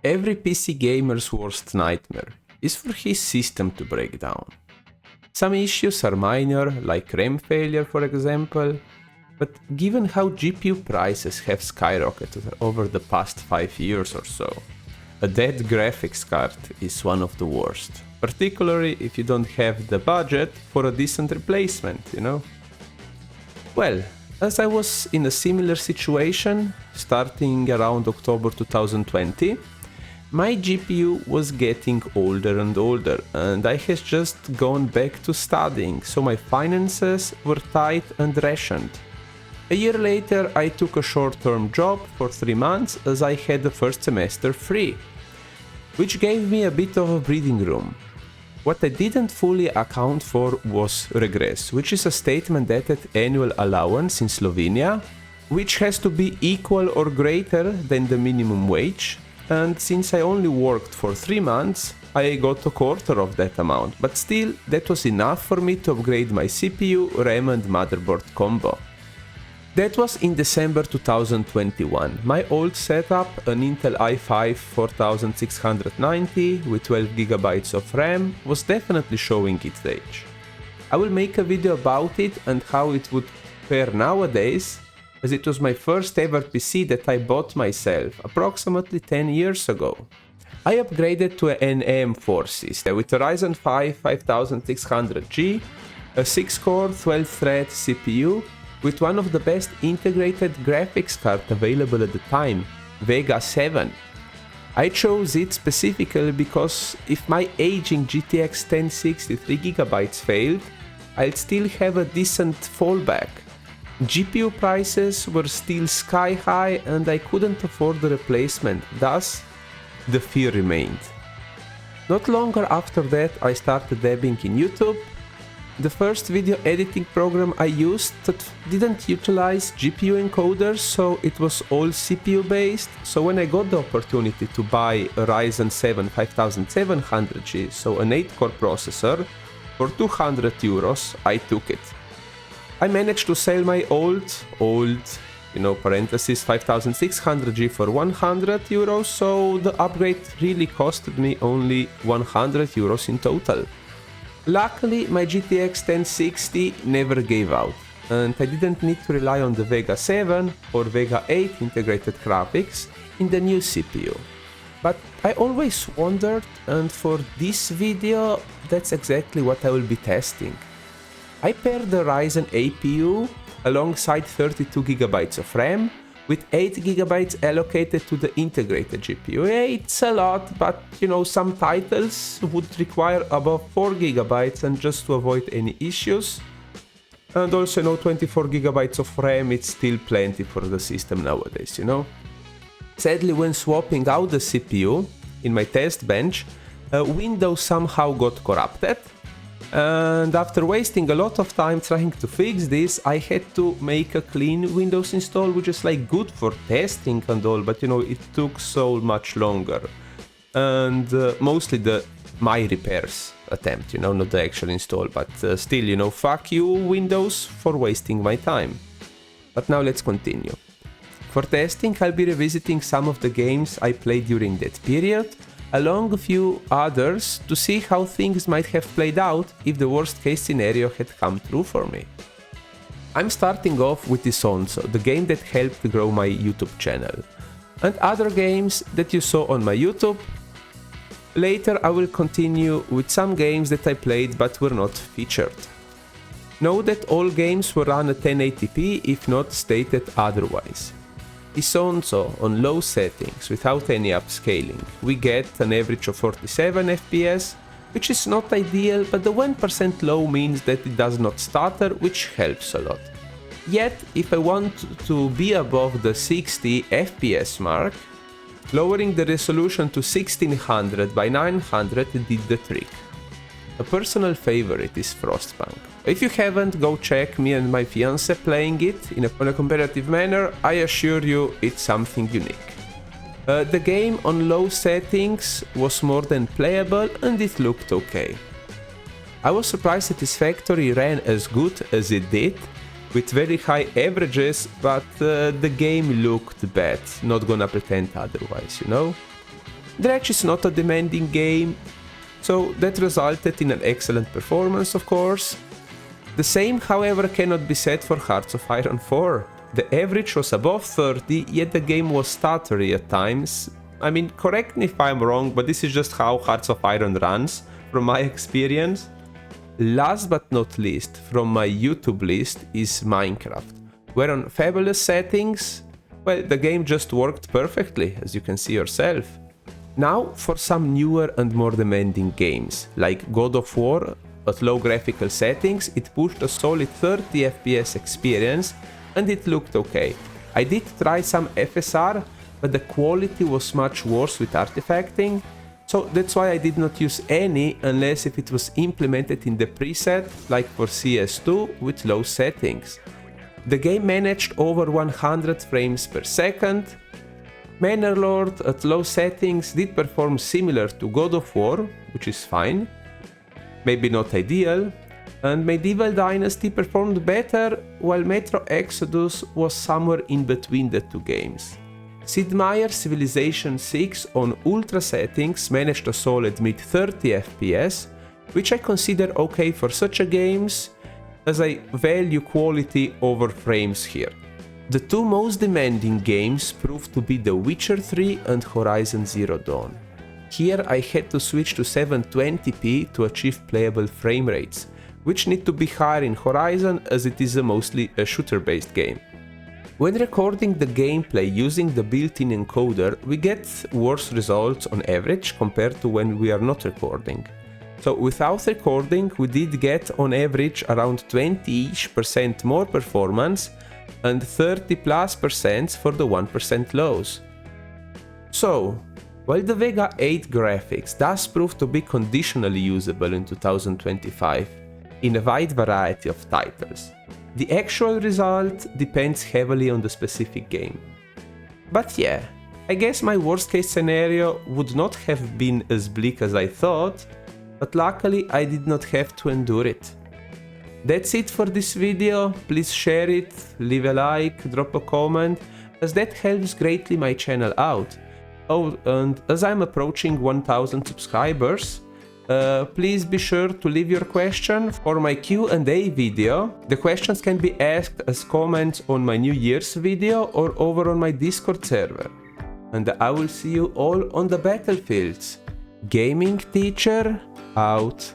Every PC gamer's worst nightmare is for his system to break down. Some issues are minor, like RAM failure for example, but given how GPU prices have skyrocketed over the past 5 years or so, a dead graphics card is one of the worst, particularly if you don't have the budget for a decent replacement, you know? Well, as I was in a similar situation, starting around October 2020, my GPU was getting older and older, and I had just gone back to studying, so my finances were tight and rationed. A year later, I took a short-term job for 3 months as I had the first semester free, which gave me a bit of a breathing room. What I didn't fully account for was regress, which is a state-mandated annual allowance in Slovenia, which has to be equal or greater than the minimum wage, and since I only worked for 3 months, I got a quarter of that amount, but still, that was enough for me to upgrade my CPU, RAM and motherboard combo. That was in December 2021. My old setup, an Intel i5 4690 with 12GB of RAM, was definitely showing its age. I will make a video about it and how it would fare nowadays, as it was my first ever PC that I bought myself approximately 10 years ago. I upgraded to an AM4 system with a Ryzen 5 5600G, a 6-core 12-thread CPU, with one of the best integrated graphics card available at the time, Vega 7. I chose it specifically because if my aging GTX 1060 3GB failed, I'd still have a decent fallback. GPU prices were still sky high and I couldn't afford the replacement, thus the fear remained. Not longer after that I started dabbing in YouTube. The first video editing program I used that didn't utilize GPU encoders, so it was all CPU based, so when I got the opportunity to buy a Ryzen 7 5700G, so an 8-core processor, for €200, I took it. I managed to sell my old, parenthesis 5600G for €100, so the upgrade really costed me only €100 in total. Luckily, my GTX 1060 never gave out, and I didn't need to rely on the Vega 7 or Vega 8 integrated graphics in the new CPU. But I always wondered, and for this video, that's exactly what I will be testing. I paired the Ryzen APU alongside 32GB of RAM, with 8GB allocated to the integrated GPU. It's a lot, but some titles would require above 4GB, and just to avoid any issues. And also 24GB of RAM, it's still plenty for the system nowadays, Sadly, when swapping out the CPU in my test bench, Windows somehow got corrupted. And after wasting a lot of time trying to fix this, I had to make a clean Windows install, which is good for testing and all, but it took so much longer. And mostly my repairs attempt, not the actual install, but still, fuck you Windows for wasting my time. But now let's continue. For testing, I'll be revisiting some of the games I played during that period, along a few others to see how things might have played out if the worst case scenario had come true for me. I'm starting off with Isonzo, the game that helped grow my YouTube channel, and other games that you saw on my YouTube. Later I will continue with some games that I played but were not featured. Know that all games were run at 1080p if not stated otherwise. Isonzo on low settings without any upscaling, we get an average of 47 FPS, which is not ideal, but the 1% low means that it does not stutter, which helps a lot. Yet, if I want to be above the 60 FPS mark, lowering the resolution to 1600 by 900 did the trick. A personal favorite is Frostpunk. If you haven't, go check me and my fiancé playing it in a comparative manner. I assure you it's something unique. The game on low settings was more than playable and it looked okay. I was surprised Satisfactory ran as good as it did, with very high averages, but the game looked bad, not gonna pretend otherwise, Dredge is not a demanding game, so that resulted in an excellent performance, of course. The same, however, cannot be said for Hearts of Iron 4. The average was above 30, yet the game was stuttery at times. I mean, correct me if I'm wrong, but this is just how Hearts of Iron runs, from my experience. Last but not least, from my YouTube list is Minecraft, where on fabulous settings, well, the game just worked perfectly, as you can see yourself. Now for some newer and more demanding games, like God of War. At low graphical settings, it pushed a solid 30 FPS experience and it looked okay. I did try some FSR, but the quality was much worse with artifacting, so that's why I did not use any unless if it was implemented in the preset, like for CS2 with low settings. The game managed over 100 frames per second. Manor at low settings did perform similar to God of War, which is fine. Maybe not ideal, and Medieval Dynasty performed better, while Metro Exodus was somewhere in between the two games. Sid Meier's Civilization 6 on ultra settings managed a solid mid-30 FPS, which I consider okay for such a games, as I value quality over frames here. The two most demanding games proved to be The Witcher 3 and Horizon Zero Dawn. Here I had to switch to 720p to achieve playable frame rates, which need to be higher in Horizon as it is mostly a shooter-based game. When recording the gameplay using the built-in encoder, we get worse results on average compared to when we are not recording. So without recording, we did get on average around 20% more performance and 30+% for the 1% lows. So, while the Vega 8 graphics does prove to be conditionally usable in 2025 in a wide variety of titles, the actual result depends heavily on the specific game. But yeah, I guess my worst case scenario would not have been as bleak as I thought, but luckily I did not have to endure it. That's it for this video. Please share it, leave a like, drop a comment, as that helps greatly my channel out. Oh, and as I'm approaching 1000 subscribers, please be sure to leave your question for my Q&A video. The questions can be asked as comments on my New Year's video or over on my Discord server. And I will see you all on the battlefields. Gaming Teacher out.